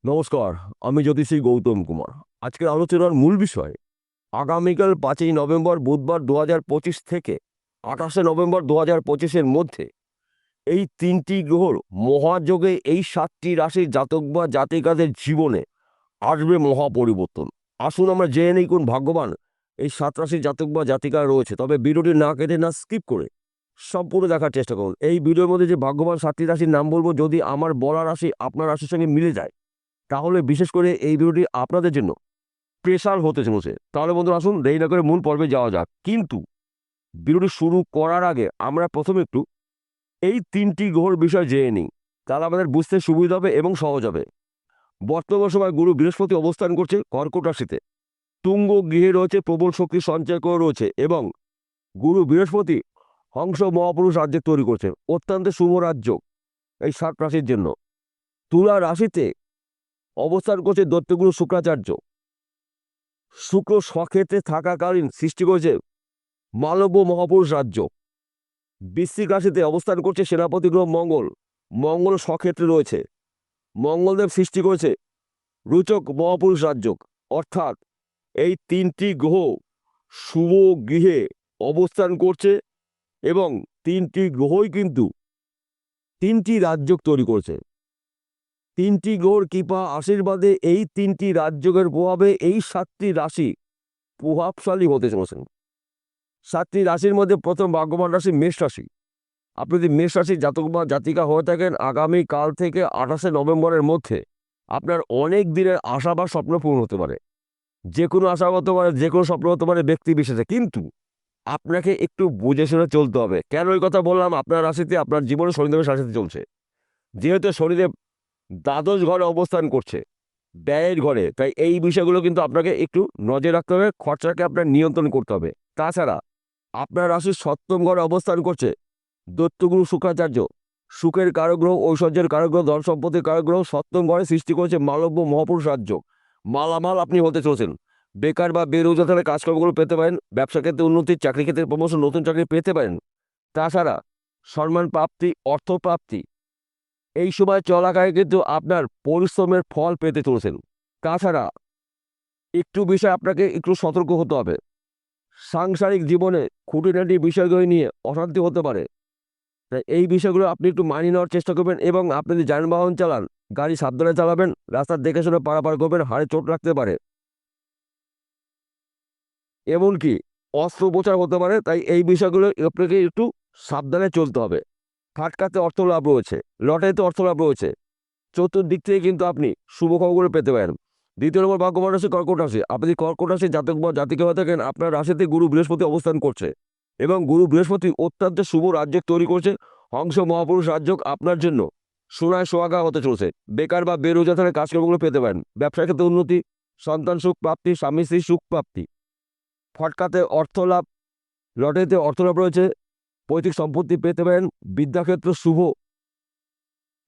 নমস্কার, আমি জ্যোতিষী গৌতম কুমার। আজকের আলোচনার মূল বিষয় আগামীকাল 5ই নভেম্বর বুধবার 2025 থেকে 28শে নভেম্বর 2025-এর মধ্যে এই তিনটি গ্রহর মহাযোগে এই 7টি রাশির জাতক বা জাতিকাদের জীবনে আসবে মহাপরিবর্তন। আসুন আমরা জেনে নিই কোন ভাগ্যবান এই 7 রাশির জাতক বা জাতিকা রয়েছে। তবে ভিডিওটি না কেটে না স্কিপ করে সম্পূর্ণ দেখার চেষ্টা করুন। এই ভিডিওর মধ্যে যে ভাগ্যবান 7টি রাশির নাম বলবো, যদি আমার বলা রাশি আপনার রাশির সঙ্গে মিলে যায় তাহলে বিশেষ করে এই ভিডিওটি আপনাদের জন্য স্পেশাল হতে চলেছে। তাহলে বন্ধুরা আসুন দেরি না করে মূল পর্বে যাওয়া যাক। কিন্তু ভিডিওটি শুরু করার আগে আমরা প্রথমে একটু এই তিনটি গ্রহর বিষয় জেনে নিই, তাহলে আমাদের বুঝতে সুবিধা হবে এবং সহজ হবে। বর্তমান সময় গুরু বৃহস্পতি অবস্থান করছে কর্কট রাশিতে, তুঙ্গ গৃহে রয়েছে, প্রবল শক্তি সঞ্চয় করে রয়েছে এবং গুরু বৃহস্পতি হংস মহাপুরুষ রাজ্য তৈরি করছে, অত্যন্ত শুভ রাজ্য এই 7 রাশির জন্য। তুলা রাশিতে অবস্থান করছে দৈত্যগুরু শুক্রাচার্য, শুক্র স্বক্ষেত্রে থাকাকালীন সৃষ্টি করেছে মালব্য মহাপুরুষ রাজ্য। বৃশ্চিক রাশিতে অবস্থান করছে সেনাপতি গ্রহ মঙ্গল, মঙ্গল স্বক্ষেত্রে রয়েছে, মঙ্গলদেব সৃষ্টি করেছে রুচক মহাপুরুষ রাজ্য। অর্থাৎ এই তিনটি গ্রহ শুভ গৃহে অবস্থান করছে এবং তিনটি গ্রহই কিন্তু তিনটি রাজ্য তৈরি করছে। তিনটি গ্রহর কৃপা আশীর্বাদে এই তিনটি রাজ্যের প্রভাবে এই 7টি রাশি প্রভাবশালী হতে চলেছেন। 7টি রাশির মধ্যে প্রথম ভাগ্যবান রাশি মেষ রাশি। আপনি যদি মেষ রাশির জাতক বা জাতিকা হয়ে থাকেন, আগামী কাল থেকে 28শে নভেম্বরের মধ্যে আপনার অনেক দিনের আশা বা স্বপ্ন পূরণ হতে পারে। যে কোনো আশা হতে পারে, যে কোনো স্বপ্ন হতে পারে ব্যক্তি বিশেষে, কিন্তু আপনাকে একটু বুঝে শুনে চলতে হবে। কেন এই কথা বললাম? আপনার রাশিতে আপনার জীবনে শনিদেবের রাশিতে চলছে, যেহেতু শনিদেব দ্বাদশ ঘরে অবস্থান করছে, ব্যয়ের ঘরে, তাই এই বিষয়গুলো কিন্তু আপনাকে একটু নজর রাখতে হবে, খরচাকে আপনার নিয়ন্ত্রণ করতে হবে। তাছাড়া আপনার রাশির সপ্তম ঘরে অবস্থান করছে দৈত্যগুরু শুক্রাচার্য, সুখের কারগ্রহ, ঐশ্বর্যের কারগ্রহ, ধন সম্পত্তির কারগ্রহ, সপ্তম ঘরে সৃষ্টি করেছে মালব্য মহাপুরুষ রাজ্য। মালামাল আপনি হতে চলেছেন। বেকার বা বেরোজগার থাকলে কাজকর্মগুলো পেতে পারেন, ব্যবসা ক্ষেত্রে উন্নতি, চাকরি ক্ষেত্রে প্রমোশন, নতুন চাকরি পেতে পারেন। তাছাড়া সম্মান প্রাপ্তি, অর্থ প্রাপ্তি এই সময় চলাকালে কিন্তু আপনার পরিশ্রমের ফল পেতে চলেছেন। তাছাড়া একটু বিষয় আপনাকে একটু সতর্ক হতে হবে। সাংসারিক জীবনে খুঁটিনাটি বিষয়গুলো নিয়ে অশান্তি হতে পারে, তাই এই বিষয়গুলো আপনি একটু মানিয়ে নেওয়ার চেষ্টা করবেন এবং আপনি যদি যানবাহন চালান গাড়ি সাবধানে চালাবেন, রাস্তার দেখে শুনে পারাপার করবেন, হাড়ে চোট লাগতে পারে, এমনকি অস্ত্রোপচার হতে পারে। তাই এই বিষয়গুলো আপনাকে একটু সাবধানে চলতে হবে। ফাটকাতে অর্থ লাভ রয়েছে, লটারিতে অর্থ লাভ রয়েছে, চতুর্দিক থেকে কিন্তু আপনি শুভ খবরগুলো পেতে পারেন। দ্বিতীয় নম্বর ভাগ্যবান রাশি কর্কট রাশি। আপনি কর্কট রাশি জাতক বা জাতিকা হয়ে থাকেন, আপনার রাশিতে গুরু বৃহস্পতি অবস্থান করছে এবং গুরু বৃহস্পতি অত্যন্ত শুভ রাজ্য তৈরি করছে, হংস মহাপুরুষ রাজ্য আপনার জন্য সোনায় সোহাগা হতে চলছে। বেকার বা বেরোজগার থাকলে কাজকর্মগুলো পেতে পারেন, ব্যবসার ক্ষেত্রে উন্নতি, সন্তান সুখ প্রাপ্তি, স্বামী স্ত্রী সুখ প্রাপ্তি, ফটকাতে অর্থ লাভ, লটারিতে অর্থ লাভ রয়েছে, পৈতৃক সম্পত্তি পেতে পারেন, বিদ্যাক্ষেত্র শুভ,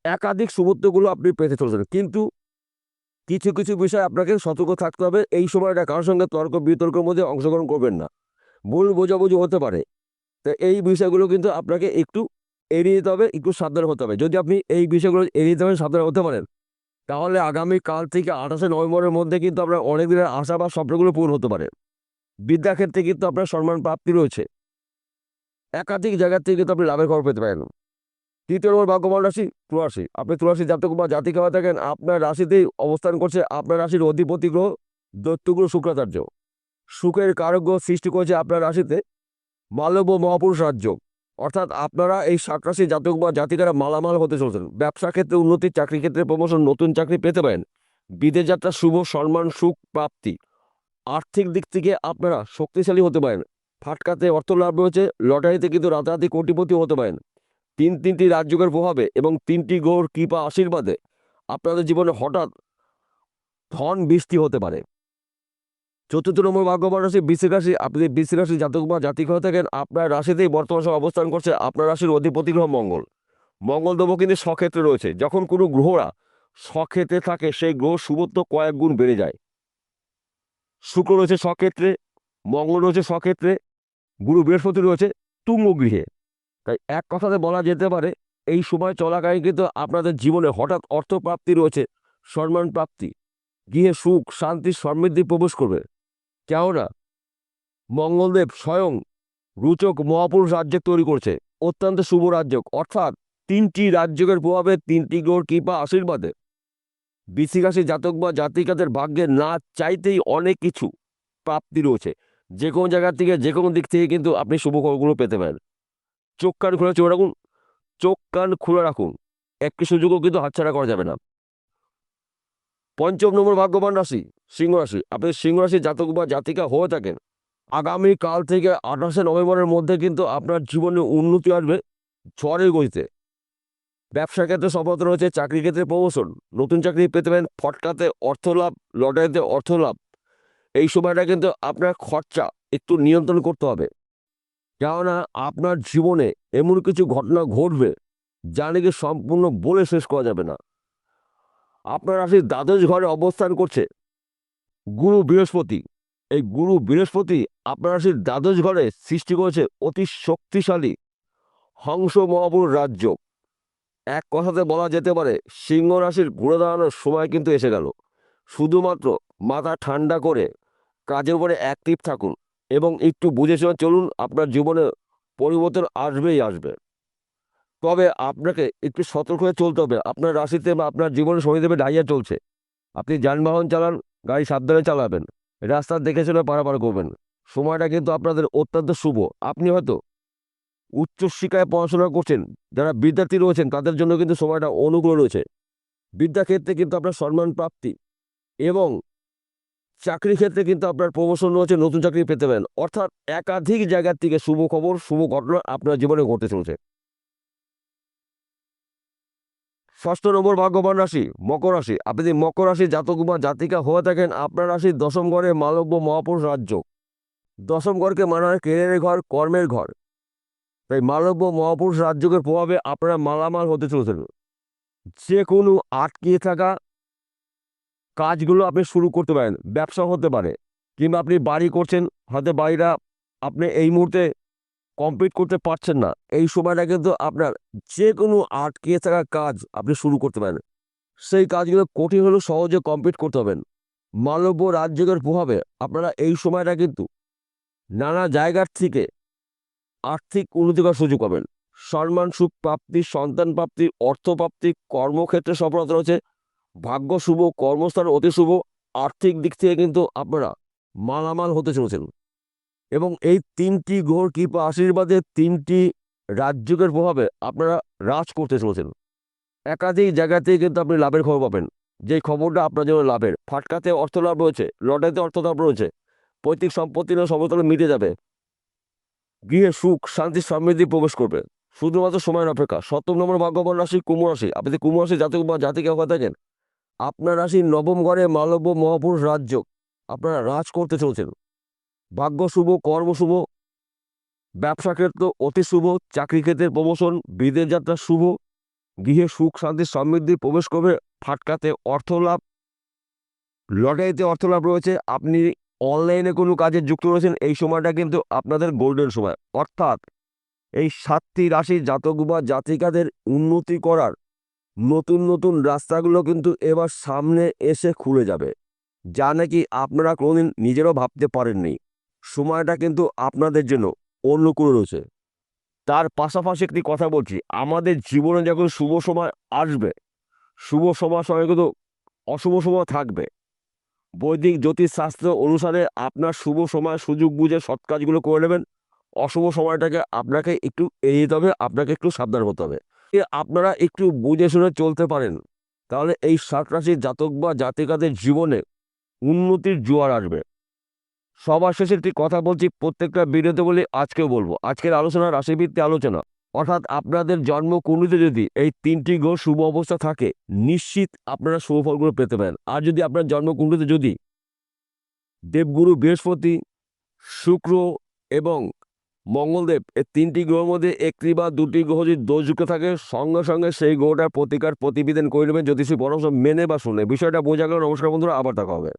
একাধিক শুভত্বগুলো আপনি পেতে চলেছেন। কিন্তু কিছু কিছু বিষয় আপনাকে সতর্ক থাকতে হবে। এই সময়টা কারোর সঙ্গে তর্ক বিতর্কের মধ্যে অংশগ্রহণ করবেন না, ভুল বোঝাবুঝি হতে পারে। তো এই বিষয়গুলো কিন্তু আপনাকে একটু এড়িয়ে যেতে হবে, একটু সাবধান হতে হবে। যদি আপনি এই বিষয়গুলো এড়িয়ে যেতে পারেন, সাবধান হতে পারেন, তাহলে আগামী কাল থেকে 28শে নভেম্বরের মধ্যে কিন্তু আপনার অনেক দিনের আশা বা স্বপ্নগুলো পূরণ হতে পারে। বিদ্যাক্ষেত্রে কিন্তু আপনার সম্মান প্রাপ্তি রয়েছে, একাধিক জায়গার থেকে কিন্তু আপনি লাভের খবর পেতে পারেন। তৃতীয় নম্বর ভাগ্যবান রাশি তুলারাশি। আপনি তুলারাশি জাতক বা জাতিকা হয়ে থাকেন, আপনার রাশিতেই অবস্থান করছে আপনার রাশির অধিপতি গ্রহ দৈত্যগুরু শুক্রাচার্য, সুখের কারক গ্রহ সৃষ্টি করেছে আপনার রাশিতে মালব্য মহাপুরুষ রাজ্য। অর্থাৎ আপনারা এই 7 রাশি জাতক বা জাতিকারা মালামাল হতে চলছেন। ব্যবসা ক্ষেত্রে উন্নতি, চাকরি ক্ষেত্রে প্রমোশন, নতুন চাকরি পেতে পারেন, বিদেশ যাত্রা শুভ, সম্মান সুখ প্রাপ্তি, আর্থিক দিক থেকে আপনারা শক্তিশালী হতে পারেন। ফাটকাতে অর্থ লাভ রয়েছে, লটারিতে কিন্তু রাতারাতি কোটিপতি হতে পারেন। তিনটি রাজযোগের প্রভাবে এবং তিনটি গ্রহর কৃপা আশীর্বাদে আপনাদের জীবনে হঠাৎ ধন বৃষ্টি হতে পারে। চতুর্থ নম্বর ভাগ্যবান রাশি বৃশ্চিক রাশি। আপনি বৃশ্চিক রাশি জাতক বা জাতিক হয়ে থাকেন, আপনার রাশিতেই বর্তমান সময় অবস্থান করছে আপনার রাশির অধিপতি গ্রহ মঙ্গল। মঙ্গলদেব কিন্তু স্বক্ষেত্রে রয়েছে। যখন কোনো গ্রহরা স্বক্ষেত্রে থাকে সেই গ্রহ শুভত্ব কয়েক গুণ বেড়ে যায়। শুক্র রয়েছে স্বক্ষেত্রে, মঙ্গল রয়েছে স্বক্ষেত্রে, গুরু বৃহস্পতি রয়েছে তুঙ্গ গৃহে। তাই এক কথাতে বলা যেতে পারে এই সময় চলাকালীন কিন্তু আপনাদের জীবনে হঠাৎ অর্থপ্রাপ্তি রয়েছে, সম্মান প্রাপ্তি, গৃহে সুখ শান্তি সমৃদ্ধি প্রবেশ করবে। কেননা মঙ্গলদেব স্বয়ং রুচক মহাপুরুষ রাজ্য তৈরি করছে, অত্যন্ত শুভ রাজ্য, অর্থাৎ 3টি রাজ্যের প্রভাবে 3টি গ্রহর কৃপা আশীর্বাদে বৃশ্চিক রাশি জাতক বা জাতিকাদের ভাগ্যে না চাইতেই অনেক কিছু প্রাপ্তি রয়েছে। যে কোনো জায়গা থেকে যে কোনো দিক থেকে কিন্তু আপনি শুভ খবরগুলো পেতে পারেন। চোখ কান খুলে চোখ রাখুন, চোখ কান খুলে রাখুন, একটি সুযোগও কিন্তু হাতছাড়া করা যাবে না। 5ম নম্বর ভাগ্যবান রাশি সিংহ রাশি। আপনি সিংহ রাশি জাতক বা জাতিকা হয়ে থাকেন, আগামী কাল থেকে 28শে নভেম্বরের মধ্যে কিন্তু আপনার জীবনে উন্নতি আসবে ঝড়ের গতিতে। ব্যবসা ক্ষেত্রে সফলতা রয়েছে, চাকরি ক্ষেত্রে প্রমোশন, নতুন চাকরি পেতে পারেন, ফটকাতে অর্থ লাভ, লটারিতে অর্থ লাভ। এই সময়টা কিন্তু আপনার খরচা একটু নিয়ন্ত্রণ করতে হবে, কেননা আপনার জীবনে এমন কিছু ঘটনা ঘটবে যা নাকি সম্পূর্ণ বলে শেষ করা যাবে না। আপনার রাশির দ্বাদশ ঘরে অবস্থান করছে গুরু বৃহস্পতি। এই গুরু বৃহস্পতি আপনার রাশির দ্বাদশ ঘরে সৃষ্টি করেছে অতি শক্তিশালী হংস মহাপুর রাজ্য। এক কথাতে বলা যেতে পারে সিংহ রাশির ঘুরে দাঁড়ানোর সময় কিন্তু এসে গেল। শুধুমাত্র মাথা ঠান্ডা করে কাজের উপরে অ্যাক্টিভ থাকুন এবং একটু বুঝে শুনে চলুন, আপনার জীবনে পরিবর্তন আসবেই আসবে। তবে আপনাকে একটু সতর্ক হয়ে চলতে হবে। আপনার রাশিতে বা আপনার জীবনে শনিদেবের ডাইয়া চলছে, আপনি যানবাহন চালান, গাড়ি সাবধানে চালাবেন, রাস্তা দেখে শুনে পারাপার করবেন। সময়টা কিন্তু আপনাদের অত্যন্ত শুভ। আপনি হয়তো উচ্চশিক্ষায় পড়াশোনা করছেন, যারা বিদ্যার্থী রয়েছেন তাদের জন্য কিন্তু সময়টা অনুকূল রয়েছে। বিদ্যাক্ষেত্রে কিন্তু আপনার সম্মান প্রাপ্তি এবং চাকরি ক্ষেত্রে কিন্তু আপনার প্রমোশন রয়েছে, নতুন চাকরি পেতে পারেন। অর্থাৎ একাধিক জায়গার থেকে শুভ খবর শুভ ঘটনা আপনার জীবনে ঘটতে চলছে। 6ষ্ঠ নম্বর ভাগ্যবান রাশি মকর রাশি। আপনি যদি মকর রাশি জাতক বা জাতিকা হয়ে থাকেন, আপনার রাশির 10ম ঘরে মালব্য মহাপুরুষ রাজ্য। 10ম ঘরকে মানা হয় কেরিয়ারের ঘর, কর্মের ঘর। তাই মালব্য মহাপুরুষ রাজ্যের প্রভাবে আপনারা মালামাল হতে চলেছেন। যে কোনো আটকে থাকা কাজগুলো আপনি শুরু করতে পারেন, ব্যবসা হতে পারে, কিংবা আপনি বাড়ি করছেন, হয়তো বাড়িটা আপনি এই মুহূর্তে কমপ্লিট করতে পারছেন না। এই সময়টা কিন্তু আপনার যে কোনো আটকে থাকা কাজ আপনি শুরু করতে পারেন। সেই কাজগুলো কঠিন হলেও সহজে কমপ্লিট করতে হবেন। মালব্য রাজযোগের প্রভাবে আপনারা এই সময়টা কিন্তু নানা জায়গার থেকে আর্থিক উন্নতি করার সুযোগ পাবেন। সম্মান সুখ প্রাপ্তি, সন্তান প্রাপ্তি, অর্থ প্রাপ্তি, কর্মক্ষেত্রে সফলতা রয়েছে, ভাগ্য শুভ, কর্মস্থান অতি শুভ। আর্থিক দিক থেকে কিন্তু আপনারা মালামাল হতে চলেছেন এবং এই 3টি গ্রহর কৃপা আশীর্বাদে 3টি রাজযোগের প্রভাবে আপনারা রাজ করতে চলেছেন। একাধিক জায়গাতেই কিন্তু আপনি লাভের খবর পাবেন, যে খবরটা আপনার জন্য লাভের। ফাটকাতে অর্থ লাভ রয়েছে, লটারিতে অর্থ লাভ রয়েছে, পৈতৃক সম্পত্তি নিয়ে সমতলে মিটে যাবে, গৃহে সুখ শান্তি সমৃদ্ধি প্রবেশ করবে। শুধুমাত্র সময়ের অপেক্ষা। 7ম নম্বর ভাগ্যবান রাশি কুম্ভ রাশি। আপনি যদি কুম্ভ রাশি জাতক বা জাতিকা হয়ে থাকেন, আপনার রাশির 9ম ঘরে মালব্য মহাপুরুষ রাজ্য। আপনারা রাজ করতে চলছেন। ভাগ্য শুভ, কর্ম শুভ, ব্যবসা ক্ষেত্র অতি শুভ, চাকরি ক্ষেত্রে প্রমোশন, বিদেশ যাত্রা শুভ, গৃহে সুখ শান্তি সমৃদ্ধি প্রবেশ করবে, ফাটকাতে অর্থ লাভ, লটারিতে অর্থ লাভ রয়েছে। আপনি অনলাইনে কোনো কাজে যুক্ত রয়েছেন, এই সময়টা কিন্তু আপনাদের গোল্ডেন সময়। অর্থাৎ এই 7টি রাশির জাতক বা জাতিকাদের উন্নতি করার নতুন নতুন রাস্তাগুলো কিন্তু এবার সামনে এসে খুলে যাবে, যা নাকি আপনারা কোনোদিন নিজেরাও ভাবতে পারেননি। সময়টা কিন্তু আপনাদের জন্য অনুকূল রয়েছে। তার পাশাপাশি একটি কথা বলছি, আমাদের জীবনে যখন শুভ সময় আসবে, শুভ সময় সঙ্গে কিন্তু অশুভ সময় থাকবে। বৈদিক জ্যোতিষশাস্ত্র অনুসারে আপনার শুভ সময় সুযোগ বুঝে সৎ কাজগুলো করে নেবেন, অশুভ সময়টাকে আপনাকে একটু এড়িয়ে যেতে হবে, আপনাকে একটু সাবধান হতে হবে। আপনারা একটু বুঝে শুনে চলতে পারেন, তাহলে এই 7 রাশির জাতক বা জাতিকাদের জীবনে উন্নতির জোয়ার আসবে। সবার শেষে একটি কথা বলছি, প্রত্যেকটা ভিডিওতে বলি, আজকেও বলবো। আজকের আলোচনা রাশিভিত্তিক আলোচনা, অর্থাৎ আপনাদের জন্মকুণ্ডলিতে যদি এই 3টি গ্রহ শুভ অবস্থা থাকে, নিশ্চিত আপনারা শুভ ফলগুলো পেতে পারেন। আর যদি আপনার জন্মকুণ্ডলিতে যদি দেবগুরু বৃহস্পতি, শুক্র এবং মঙ্গলদেব এই 3টি গ্রহের মধ্যে একটি বা 2টি গ্রহ যদি দোষযুক্ত থাকে, সঙ্গে সঙ্গে সেই গ্রহটার প্রতিকার প্রতিবিধান করে নেবেন জ্যোতিষী পরামর্শ মেনে বা শুনে। বিষয়টা বোঝা গেল। নমস্কার বন্ধুরা, আবার দেখা হবে।